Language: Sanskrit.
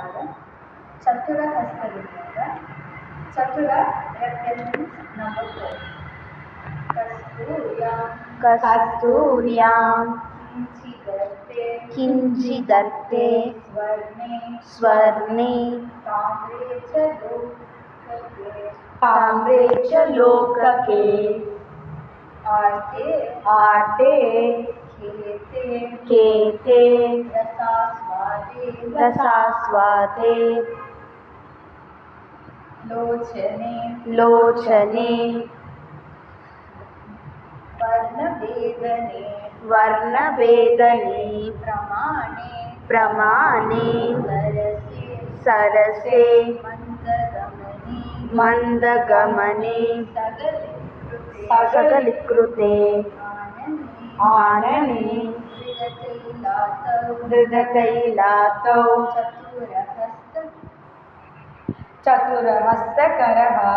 Namaskaram. Chatura Hastavinyaga. Chatura represents number 4. Kasturyam Kinchidarte Swarne Tamre cha lokake Arte Kete Rasaswade Lochane Varnabedane Pramane Sarase Mandagamane Sagalikrute Anane Hridatayilatau Chaturahastakaraha.